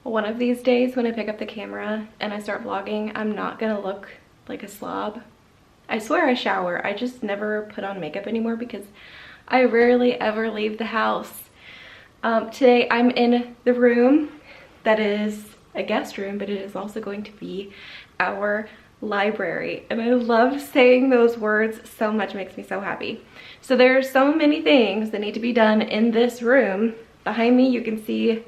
one of these days when I pick up the camera and I start vlogging, I'm not gonna look like a slob. I swear I shower. I just never put on makeup anymore because I rarely ever leave the house. Today I'm in the room that is a guest room, but it is also going to be our library. And I love saying those words so much, it makes me so happy. So there are so many things that need to be done in this room. Behind me you can see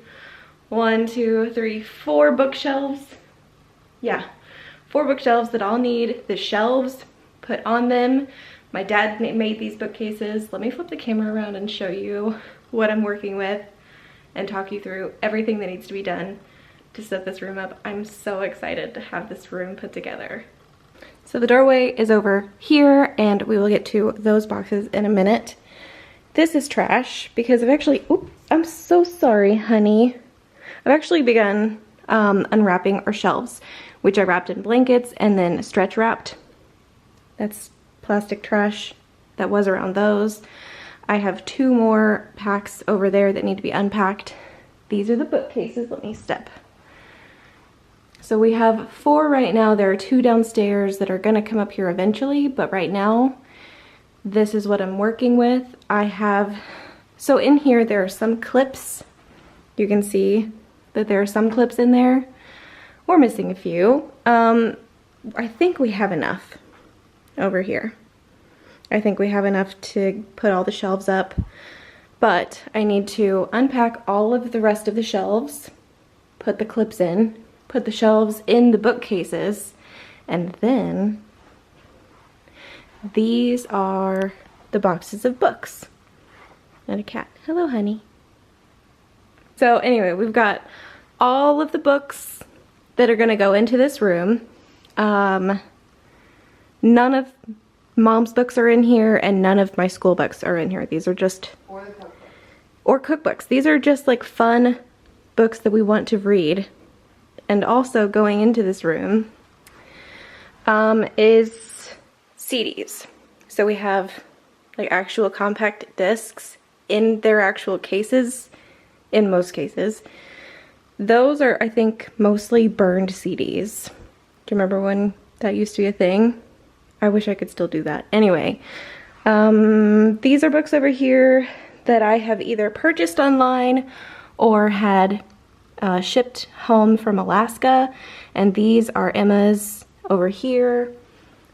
1, 2, 3, 4 bookshelves. Yeah, 4 bookshelves that all need the shelves put on them. My dad made these bookcases. Let me flip the camera around and show you what I'm working with and talk you through everything that needs to be done to set this room up. I'm so excited to have this room put together. So the doorway is over here and we will get to those boxes in a minute. This is trash because I've actually, oops, I'm so sorry, honey. I've actually begun unwrapping our shelves, which I wrapped in blankets and then stretch wrapped. That's plastic trash that was around those. I have 2 more packs over there that need to be unpacked. These are the bookcases. Let me step. So we have 4 right now. There are 2 downstairs that are gonna come up here eventually, but right now, this is what I'm working with. So in here there are some clips. You can see that there are some clips in there. We're missing a few. I think we have enough over here. I think we have enough to put all the shelves up, but I need to unpack all of the rest of the shelves, put the clips in, put the shelves in the bookcases, and then these are the boxes of books. And a cat. Hello, honey. So anyway, we've got all of the books that are gonna go into this room. None of Mom's books are in here and none of my school books are in here. These are just, or cookbooks. These are just like fun books that we want to read. And also going into this room is CDs. So we have like actual compact discs in their actual cases, in most cases. Those are, I think, mostly burned CDs. Do you remember when that used to be a thing? I wish I could still do that. Anyway, these are books over here that I have either purchased online or had shipped home from Alaska. And these are Emma's over here.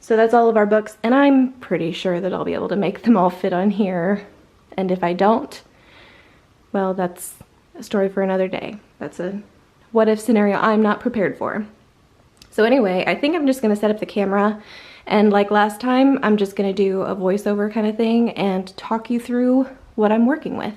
So that's all of our books. And I'm pretty sure that I'll be able to make them all fit on here. And if I don't, well, that's a story for another day. That's a what if scenario I'm not prepared for. So anyway, I think I'm just gonna set up the camera and like last time, I'm just gonna do a voiceover kind of thing and talk you through what I'm working with.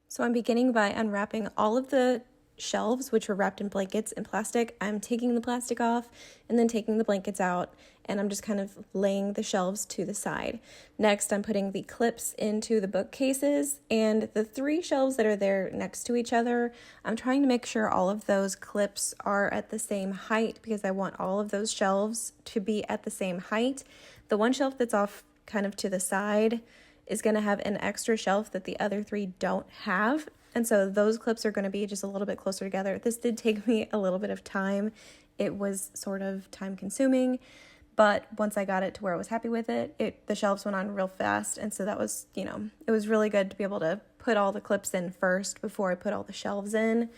So I'm beginning by unwrapping all of the shelves, which were wrapped in blankets and plastic. I'm taking the plastic off and then taking the blankets out, and I'm just kind of laying the shelves to the side. Next, I'm putting the clips into the bookcases, and the 3 shelves that are there next to each other, I'm trying to make sure all of those clips are at the same height because I want all of those shelves to be at the same height. The one shelf that's off kind of to the side is going to have an extra shelf that the other 3 don't have. And so those clips are going to be just a little bit closer together. This did take me a little bit of time. It was sort of time consuming, but once I got it to where I was happy with it, the shelves went on real fast. And so that was, you know, it was really good to be able to put all the clips in first before I put all the shelves in.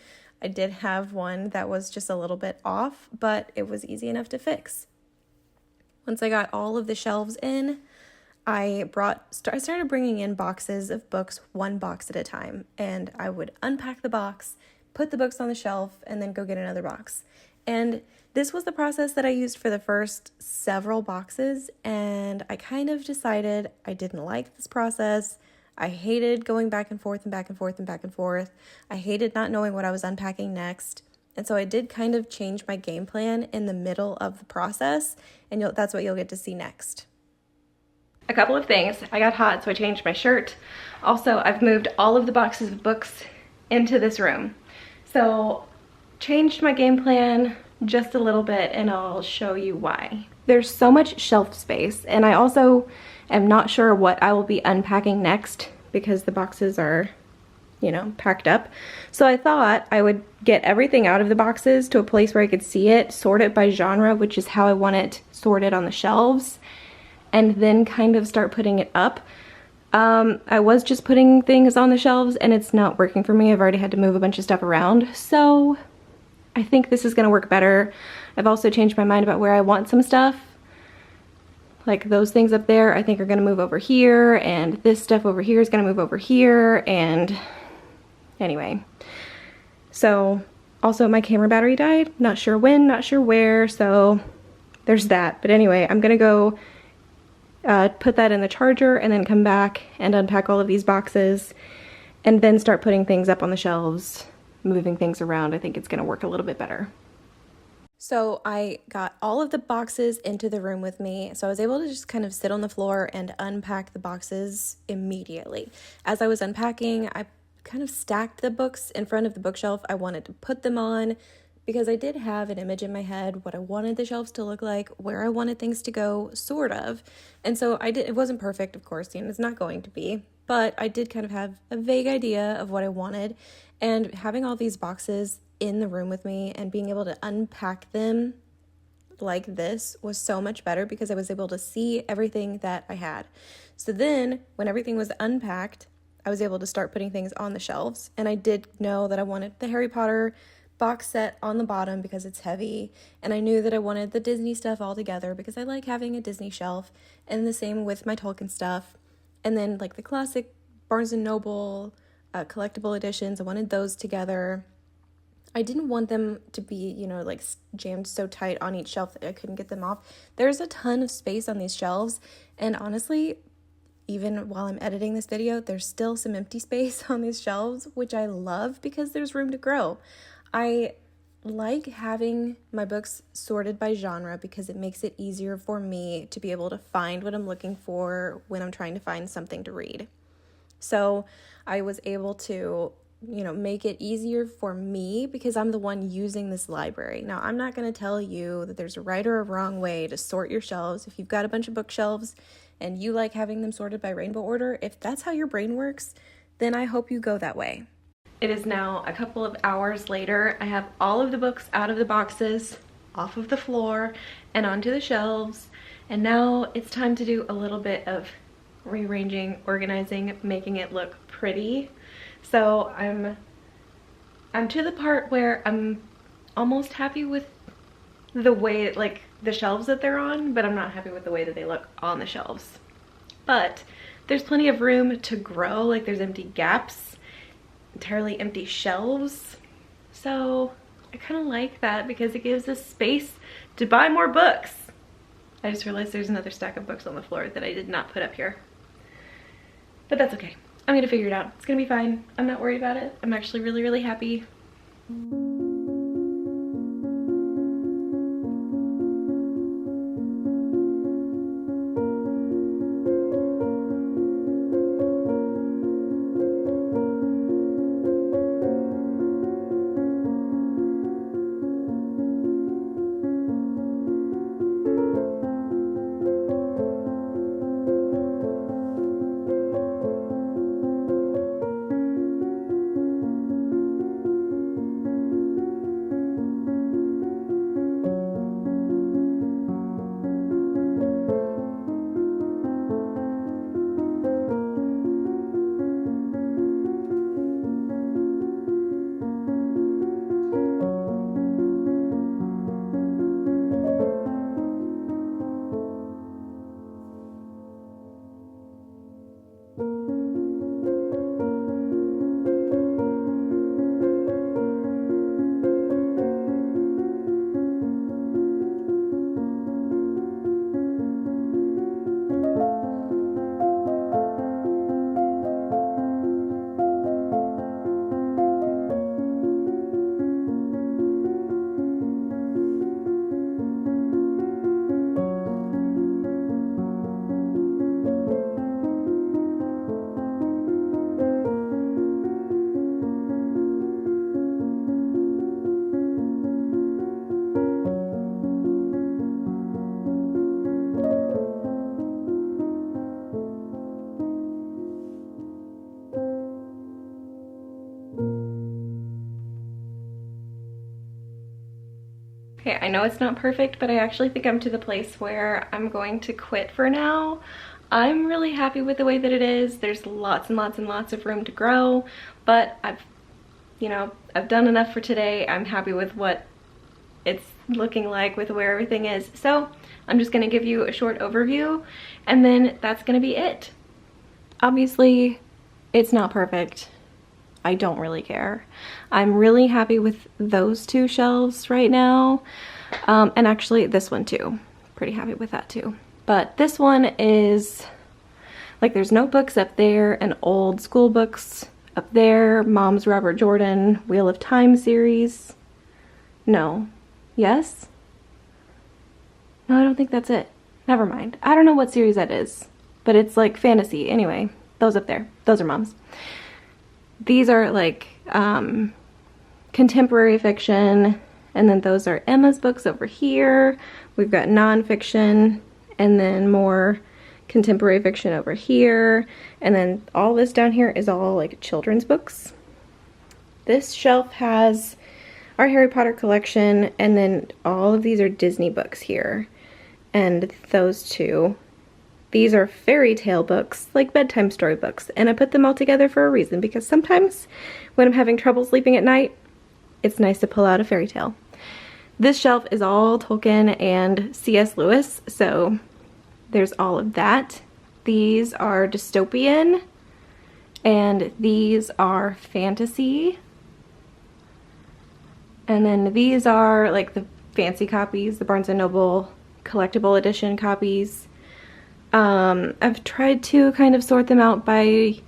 I did have one that was just a little bit off, but it was easy enough to fix. Once I got all of the shelves in, I started bringing in boxes of books, 1 box at a time, and I would unpack the box, put the books on the shelf, and then go get another box. And this was the process that I used for the first several boxes, and I kind of decided I didn't like this process. I hated going back and forth and back and forth and back and forth. I hated not knowing what I was unpacking next. And so I did kind of change my game plan in the middle of the process, and that's what you'll get to see next. A couple of things. I got hot, so I changed my shirt. Also, I've moved all of the boxes of books into this room. So, changed my game plan just a little bit, and I'll show you why. There's so much shelf space, and I also am not sure what I will be unpacking next because the boxes are you know, packed up. So I thought I would get everything out of the boxes to a place where I could see it, sort it by genre, which is how I want it sorted on the shelves, and then kind of start putting it up. I was just putting things on the shelves and it's not working for me. I've already had to move a bunch of stuff around. So I think this is gonna work better. I've also changed my mind about where I want some stuff. Like those things up there I think are gonna move over here, and this stuff over here is gonna move over here, and anyway. So also my camera battery died. Not sure when, not sure where, so there's that. But anyway, I'm gonna go put that in the charger and then come back and unpack all of these boxes and then start putting things up on the shelves, moving things around. I think it's gonna work a little bit better. So I got all of the boxes into the room with me, so I was able to just kind of sit on the floor and unpack the boxes immediately. As I was unpacking, I kind of stacked the books in front of the bookshelf I wanted to put them on, because I did have an image in my head, what I wanted the shelves to look like, where I wanted things to go, sort of. And so it wasn't perfect, of course, and it's not going to be, but I did kind of have a vague idea of what I wanted. And having all these boxes in the room with me and being able to unpack them like this was so much better, because I was able to see everything that I had. So then when everything was unpacked, I was able to start putting things on the shelves. And I did know that I wanted the Harry Potter box set on the bottom because it's heavy, and I knew that I wanted the Disney stuff all together because I like having a Disney shelf, and the same with my Tolkien stuff. And then like the classic Barnes & Noble collectible editions, I wanted those together. I didn't want them to be, you know, like jammed so tight on each shelf that I couldn't get them off. There's a ton of space on these shelves, and honestly, even while I'm editing this video, there's still some empty space on these shelves, which I love because there's room to grow. I like having my books sorted by genre because it makes it easier for me to be able to find what I'm looking for when I'm trying to find something to read. So I was able to, you know, make it easier for me because I'm the one using this library. Now, I'm not going to tell you that there's a right or a wrong way to sort your shelves. If you've got a bunch of bookshelves and you like having them sorted by rainbow order, if that's how your brain works, then I hope you go that way. It is now a couple of hours later. I have all of the books out of the boxes, off of the floor, and onto the shelves. And now it's time to do a little bit of rearranging, organizing, making it look pretty. So I'm to the part where I'm almost happy with the way, like the shelves that they're on, but I'm not happy with the way that they look on the shelves. But there's plenty of room to grow, like there's empty gaps, entirely empty shelves. So I kind of like that because it gives us space to buy more books. I just realized there's another stack of books on the floor that I did not put up here. But that's okay. I'm gonna figure it out. It's gonna be fine. I'm not worried about it. I'm actually really, really happy. Okay, I know it's not perfect, but I actually think I'm to the place where I'm going to quit for now. I'm really happy with the way that it is. There's lots and lots and lots of room to grow, but I've done enough for today. I'm happy with what it's looking like, with where everything is. So I'm just gonna give you a short overview, and then that's gonna be it. Obviously, it's not perfect. I don't really care. I'm really happy with those two shelves right now. And actually this one too. Pretty happy with that too. But this one is, like, there's notebooks up there and old school books up there. Mom's Robert Jordan Wheel of Time series. No. Yes? No, I don't think that's it. Never mind. I don't know what series that is, but it's like fantasy. Anyway, those up there, those are Mom's. These are like contemporary fiction, and then those are Emma's books over here. We've got nonfiction, and then more contemporary fiction over here, and then all this down here is all like children's books. This shelf has our Harry Potter collection, and then all of these are Disney books here, and those two. These are fairy tale books, like bedtime story books, and I put them all together for a reason, because sometimes when I'm having trouble sleeping at night, it's nice to pull out a fairy tale. This shelf is all Tolkien and C.S. Lewis, so there's all of that. These are dystopian, and these are fantasy. And then these are like the fancy copies, the Barnes & Noble collectible edition copies. I've tried to kind of sort them out by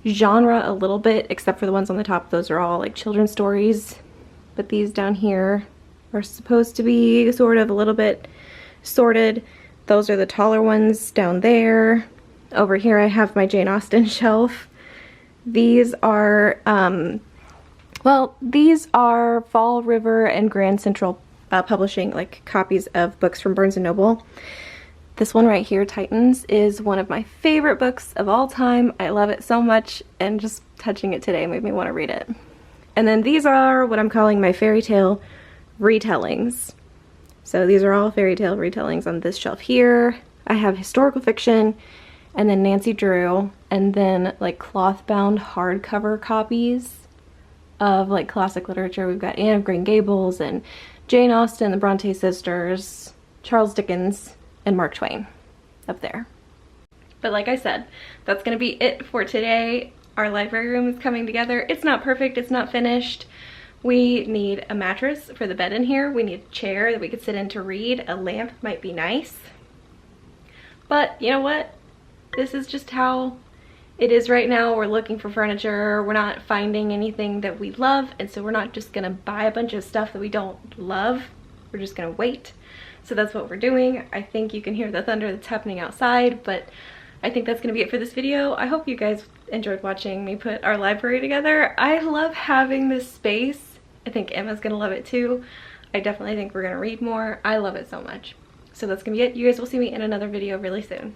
genre a little bit, except for the ones on the top. Those are all like children's stories. But these down here are supposed to be sort of a little bit sorted. Those are the taller ones down there. Over here I have my Jane Austen shelf. These are, well, these are Fall River and Grand Central Publishing, like copies of books from Barnes & Noble. This one right here, Titans, is one of my favorite books of all time. I love it so much, and just touching it today made me want to read it. And then these are what I'm calling my fairy tale retellings. So these are all fairy tale retellings on this shelf here. I have historical fiction, and then Nancy Drew, and then like cloth-bound hardcover copies of like classic literature. We've got Anne of Green Gables and Jane Austen, the Bronte sisters, Charles Dickens, and Mark Twain up there. But like I said, that's gonna be it for today. Our library room is coming together. It's not perfect, it's not finished. We need a mattress for the bed in here. We need a chair that we could sit in to read. A lamp might be nice. But you know what? This is just how it is right now. We're looking for furniture. We're not finding anything that we love, and so we're not just gonna buy a bunch of stuff that we don't love. We're just gonna wait. So that's what we're doing. I think you can hear the thunder that's happening outside, but I think that's gonna be it for this video. I hope you guys enjoyed watching me put our library together. I love having this space. I think Emma's gonna love it too. I definitely think we're gonna read more. I love it so much. So that's gonna be it. You guys will see me in another video really soon.